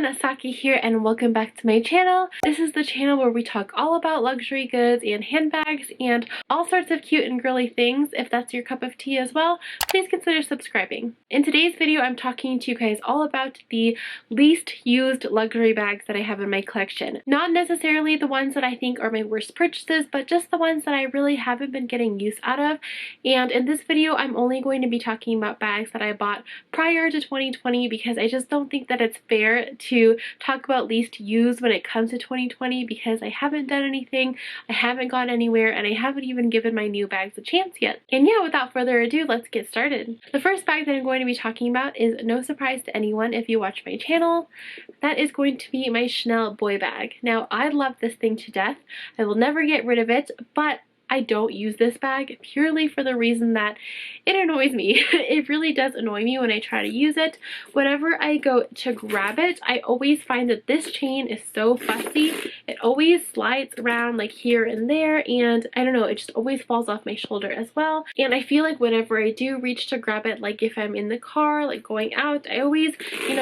everyone, Saki here and welcome back to my channel. This is the channel where we talk all about luxury goods and handbags and all sorts of cute and girly things. If that's your cup of tea as well, please consider subscribing. In today's video, I'm talking to you guys all about the least used luxury bags that I have in my collection. Not necessarily the ones that I think are my worst purchases, but just the ones that I really haven't been getting use out of. And in this video, I'm only going to be talking about bags that I bought prior to 2020 because I just don't think that it's fair to talk about least used when it comes to 2020 because I haven't done anything, I haven't gone anywhere, and I haven't even given my new bags a chance yet. And yeah, without further ado, let's get started. The first bag that I'm going to be talking about is no surprise to anyone if you watch my channel. That is going to be my Chanel boy bag. Now, I love this thing to death. I will never get rid of it, but I don't use this bag purely for the reason that it annoys me. It really does annoy me when I try to use it. Whenever I go to grab it, I always find that this chain is so fussy. It always slides around like here and there, and I don't know, it just always falls off my shoulder as well. And I feel like whenever I do reach to grab it, like if I'm in the car, like going out, I always,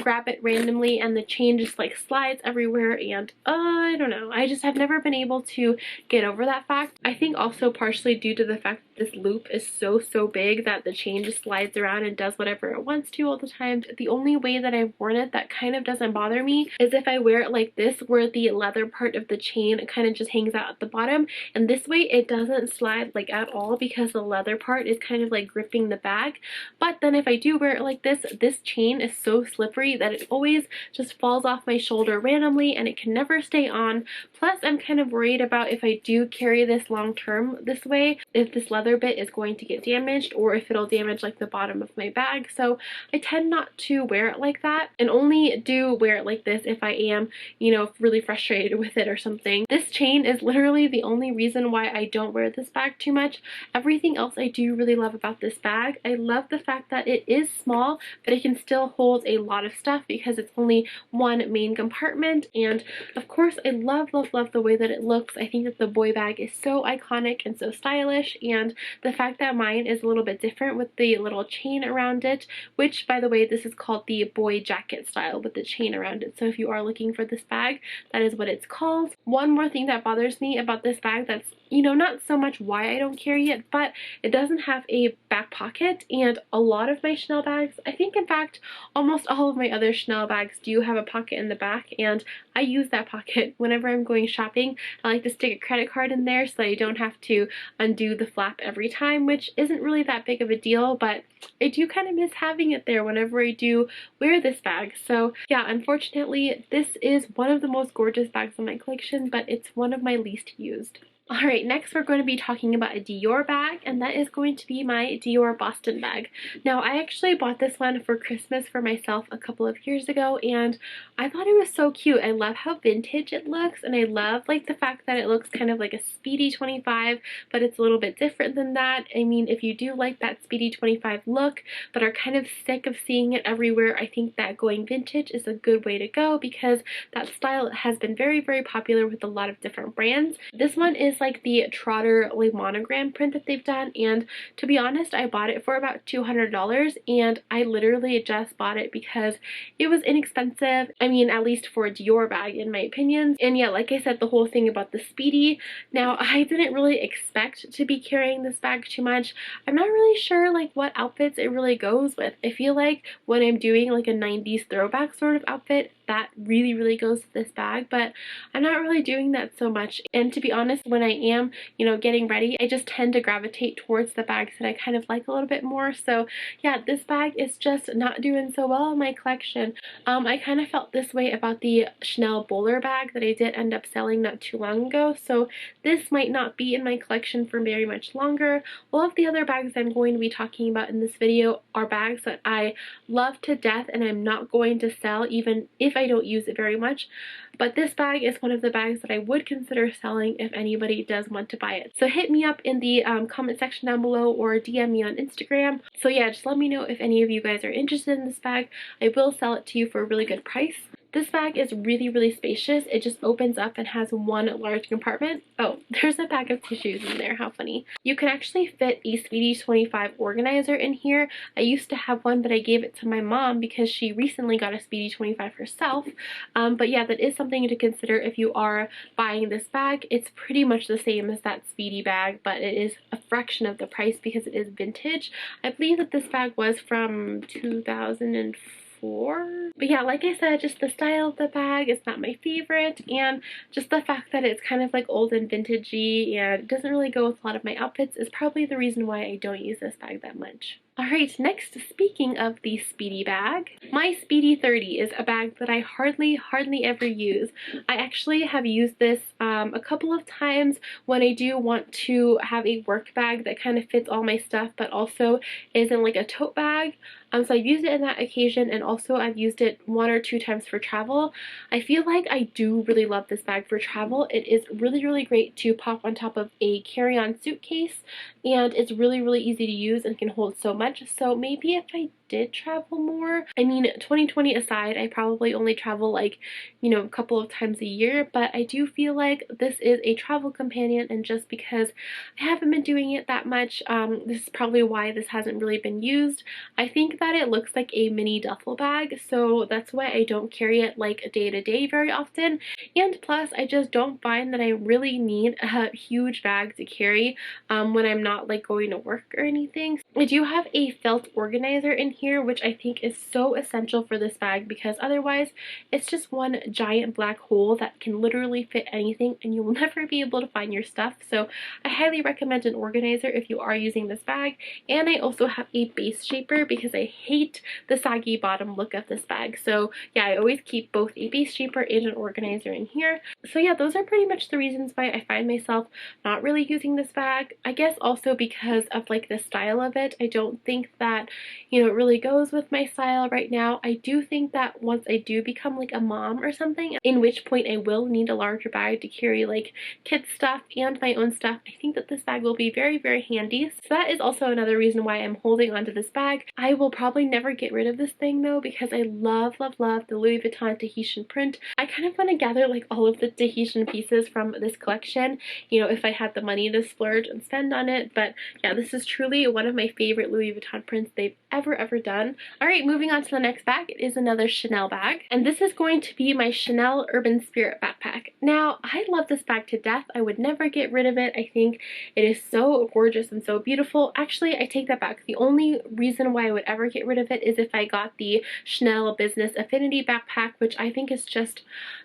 grab it randomly and the chain just like slides everywhere, and I don't know. I just have never been able to get over that fact. I think also partially due to the fact that this loop is so big that the chain just slides around and does whatever it wants to all the time. The only way that I've worn it that kind of doesn't bother me is if I wear it like this, where the leather part of the chain kind of just hangs out at the bottom, and this way it doesn't slide like at all because the leather part is kind of like gripping the bag. But then if I do wear it like this chain is so slippery that it always just falls off my shoulder randomly and it can never stay on. Plus, I'm kind of worried about if I do carry this long term this way, if this leather bit is going to get damaged or if it'll damage like the bottom of my bag. So I tend not to wear it like that and only do wear it like this if I am, really frustrated with it or something. This chain is literally the only reason why I don't wear this bag too much. Everything else I do really love about this bag. I love the fact that it is small, but it can still hold a lot of stuff because it's only one main compartment. And of course, I love the way that it looks. I think that the boy bag is so iconic and so stylish, and the fact that mine is a little bit different with the little chain around it, which by the way, this is called the boy jacket style with the chain around it. So if you are looking for this bag, that is what it's called. One more thing that bothers me about this bag that's not so much why I don't carry it, but it doesn't have a back pocket, and a lot of my Chanel bags, I think in fact almost all of my other Chanel bags do have a pocket in the back, and I use that pocket whenever I'm going shopping. I like to stick a credit card in there so I don't have to undo the flap every time, which isn't really that big of a deal, but I do kind of miss having it there whenever I do wear this bag. So yeah, unfortunately, this is one of the most gorgeous bags in my collection, but it's one of my least used. Alright, next we're going to be talking about a Dior bag, and that is going to be my Dior Boston bag. Now, I actually bought this one for Christmas for myself a couple of years ago, and I thought it was so cute. I love how vintage it looks, and I love like the fact that it looks kind of like a Speedy 25, but it's a little bit different than that. I mean, if you do like that Speedy 25 look, but are kind of sick of seeing it everywhere, I think that going vintage is a good way to go because that style has been very popular with a lot of different brands. This one is like the Trotter like monogram print that they've done, and to be honest, I bought it for about $200, and I literally just bought it because it was inexpensive. I mean, at least for a Dior bag in my opinion. And yeah, like I said, the whole thing about the Speedy. Now, I didn't really expect to be carrying this bag too much. I'm not really sure like what outfits it really goes with. I feel like when I'm doing like a 90s throwback sort of outfit, that really goes to this bag, but I'm not really doing that so much. And to be honest, when I am, getting ready, I just tend to gravitate towards the bags that I kind of like a little bit more. So yeah, this bag is just not doing so well in my collection. I kind of felt this way about the Chanel bowler bag that I did end up selling not too long ago, so this might not be in my collection for very much longer. All of the other bags I'm going to be talking about in this video are bags that I love to death and I'm not going to sell even if I don't use it very much. But this bag is one of the bags that I would consider selling if anybody does want to buy it. So hit me up in the comment section down below or DM me on Instagram. So yeah, just let me know if any of you guys are interested in this bag. I will sell it to you for a really good price. This bag is really, really spacious. It just opens up and has one large compartment. Oh, there's a bag of tissues in there. How funny. You can actually fit a Speedy 25 organizer in here. I used to have one, but I gave it to my mom because she recently got a Speedy 25 herself. But yeah, that is something to consider if you are buying this bag. It's pretty much the same as that Speedy bag, but it is a fraction of the price because it is vintage. I believe that this bag was from 2004. But yeah, like I said, just the style of the bag is not my favorite, and just the fact that it's kind of like old and vintagey and it doesn't really go with a lot of my outfits is probably the reason why I don't use this bag that much. Alright, next, speaking of the Speedy bag, my Speedy 30 is a bag that I hardly ever use. I actually have used this a couple of times when I do want to have a work bag that kind of fits all my stuff but also isn't like a tote bag. So I've used it in that occasion, and also I've used it 1 or 2 times for travel. I feel like I do really love this bag for travel. It is really great to pop on top of a carry-on suitcase, and it's really easy to use and can hold so much. So maybe if I did travel more, I mean, 2020 aside, I probably only travel like, you know, a couple of times a year, but I do feel like this is a travel companion, and just because I haven't been doing it that much, this is probably why this hasn't really been used. I think that it looks like a mini duffel bag, so that's why I don't carry it like day to day very often, and plus I just don't find that I really need a huge bag to carry when I'm not like going to work or anything. I do have a felt organizer in here, which I think is so essential for this bag because otherwise it's just one giant black hole that can literally fit anything and you will never be able to find your stuff. So I highly recommend an organizer if you are using this bag. And I also have a base shaper because I hate the saggy bottom look of this bag. So yeah, I always keep both a base shaper and an organizer in here. So yeah, those are pretty much the reasons why I find myself not really using this bag. I guess also because of like the style of it. I don't think that, you know, it really goes with my style right now. I do think that once I do become like a mom or something, in which point I will need a larger bag to carry like kids stuff and my own stuff, I think that this bag will be very handy. So that is also another reason why I'm holding onto this bag. I will probably never get rid of this thing though because I love the Louis Vuitton Tahitian print. I kind of want to gather like all of the Tahitian pieces from this collection, you know, if I had the money to splurge and spend on it. But yeah, this is truly one of my favorite Louis Vuitton prints they've ever done. Alright, moving on to the next bag. It is another Chanel bag, and this is going to be my Chanel Urban Spirit backpack. Now, I love this bag to death. I would never get rid of it. I think it is so gorgeous and so beautiful. Actually, I take that back. The only reason why I would ever get rid of it is if I got the Chanel Business Affinity backpack, which I think is just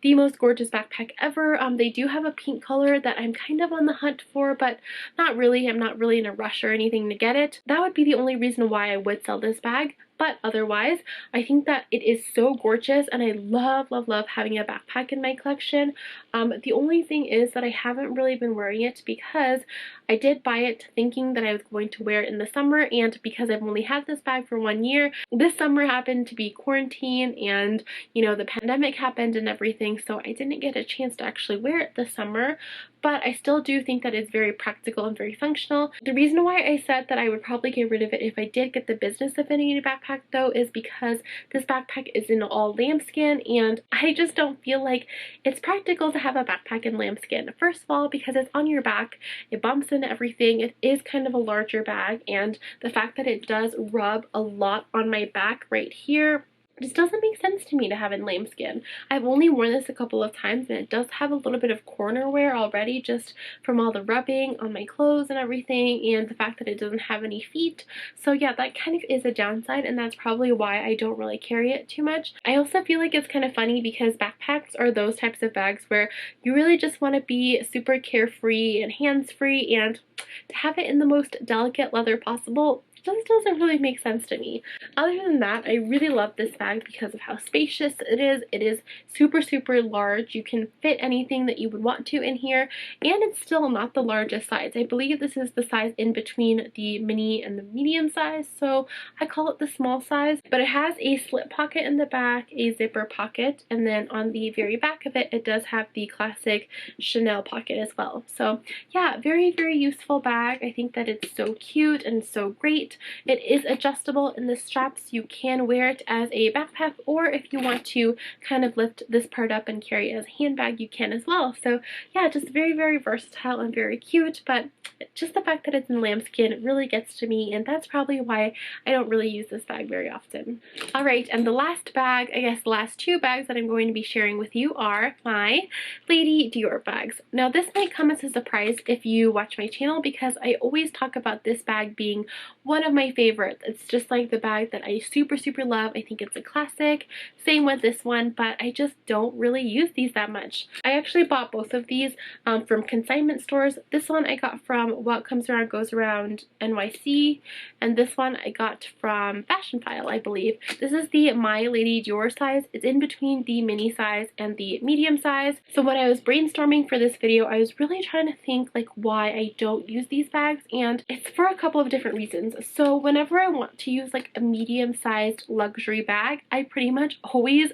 the most gorgeous backpack ever. They do have a pink color that I'm kind of on the hunt for, but not really. I'm not really in a rush or anything to get it. That would be the only reason why I would sell this bag. But otherwise, I think that it is so gorgeous, and I love having a backpack in my collection. The only thing is that I haven't really been wearing it because I did buy it thinking that I was going to wear it in the summer, and because I've only had this bag for 1 year, this summer happened to be quarantine and, you know, the pandemic happened and everything, so I didn't get a chance to actually wear it this summer. But I still do think that it's very practical and very functional. The reason why I said that I would probably get rid of it if I did get the Business Affinity backpack though is because this backpack is in all lambskin, and I just don't feel like it's practical to have a backpack in lambskin. First of all, because it's on your back, it bumps into everything, it is kind of a larger bag, and the fact that it does rub a lot on my back right here just doesn't make sense to me to have in lambskin. I've only worn this a couple of times, and it does have a little bit of corner wear already just from all the rubbing on my clothes and everything, and the fact that it doesn't have any feet. So yeah, that kind of is a downside, and that's probably why I don't really carry it too much. I also feel like it's kind of funny because backpacks are those types of bags where you really just want to be super carefree and hands-free, and to have it in the most delicate leather possible just doesn't really make sense to me. Other than that, I really love this bag because of how spacious it is. It is super large. You can fit anything that you would want to in here, and it's still not the largest size. I believe this is the size in between the mini and the medium size, so I call it the small size. But it has a slip pocket in the back, a zipper pocket, and then on the very back of it, it does have the classic Chanel pocket as well. So yeah, very useful bag. I think that it's so cute and so great. great. It is adjustable in the straps. You can wear it as a backpack, or if you want to kind of lift this part up and carry it as a handbag, you can as well. So yeah, just very, very versatile and very cute, but just the fact that it's in lambskin really gets to me, and that's probably why I don't really use this bag very often. Alright, and the last bag, I guess the last two bags that I'm going to be sharing with you are my Lady Dior bags. Now this might come as a surprise if you watch my channel, because I always talk about this bag being one of my favorites. It's just like the bag that I super, super love. I think it's a classic. Same with this one, but I just don't really use these that much. I actually bought both of these from consignment stores. This one I got from What Comes Around Goes Around NYC, and this one I got from Fashion File, I believe. This is the My Lady Dior size. It's in between the mini size and the medium size. So when I was brainstorming for this video, I was really trying to think like why I don't use these bags, and it's for a couple of different reasons. So whenever I want to use like a medium sized luxury bag, I pretty much always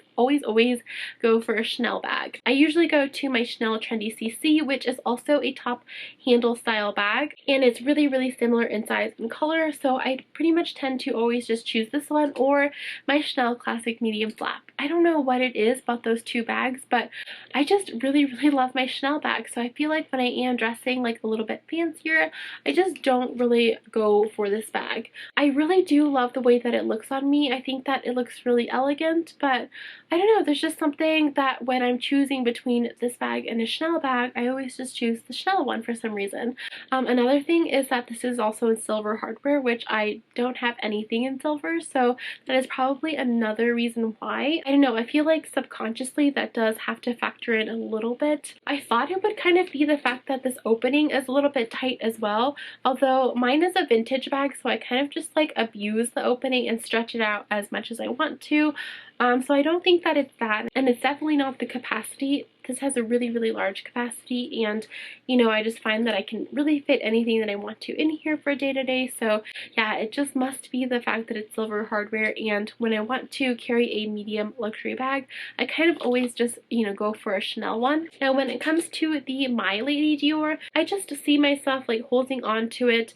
go for a Chanel bag. I usually go to my Chanel Trendy CC, which is also a top handle style bag, and it's really, really similar in size and color, so I pretty much tend to always just choose this one or my Chanel Classic Medium Flap. I don't know what it is about those two bags, but I just really, really love my Chanel bag, so I feel like when I am dressing like a little bit fancier, I just don't really go for this bag. I really do love the way that it looks on me. I think that it looks really elegant, but I don't know, there's just something that when I'm choosing between this bag and a Chanel bag, I always just choose the Chanel one for some reason. Another thing is that this is also in silver hardware, which I don't have anything in silver, so that is probably another reason why. I don't know, I feel like subconsciously that does have to factor in a little bit. I thought it would kind of be the fact that this opening is a little bit tight as well, although mine is a vintage bag, so I kind of just like abuse the opening and stretch it out as much as I want to. So I don't think that it's that, and it's definitely not the capacity. This has a really, really large capacity, and you know, I just find that I can really fit anything that I want to in here for day to day. So yeah, it just must be the fact that it's silver hardware, and when I want to carry a medium luxury bag, I kind of always just, you know, go for a Chanel one. Now when it comes to the My Lady Dior, I just see myself like holding on to it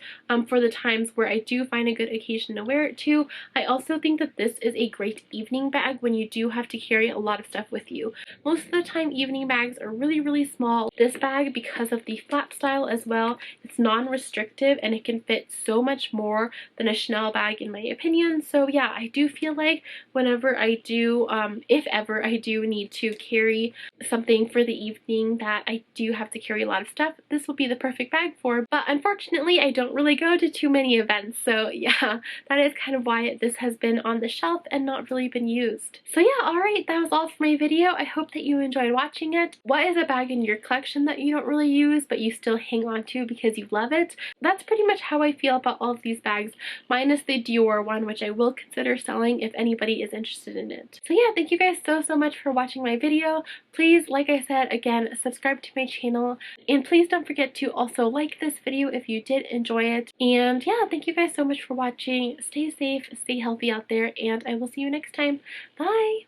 for the times where I do find a good occasion to wear it to. I also think that this is a great evening bag when you do have to carry a lot of stuff with you. Most of the time evening bags are really, really small. This bag, because of the flap style as well, it's non-restrictive and it can fit so much more than a Chanel bag in my opinion. So yeah, I do feel like whenever I do, if ever I do need to carry something for the evening that I do have to carry a lot of stuff, this will be the perfect bag for. But unfortunately, I don't really go to too many events, so yeah, that is kind of why this has been on the shelf and not really been used. So yeah, alright, that was all for my video. I hope that you enjoyed watching it. What is a bag in your collection that you don't really use but you still hang on to because you love it? That's pretty much how I feel about all of these bags, minus the Dior one, which I will consider selling if anybody is interested in it. So yeah, thank you guys so much for watching my video. Please, like I said, again, subscribe to my channel, and please don't forget to also like this video if you did enjoy it. And yeah, thank you guys so much for watching. Stay safe, stay healthy out there, and I will see you next time. Bye!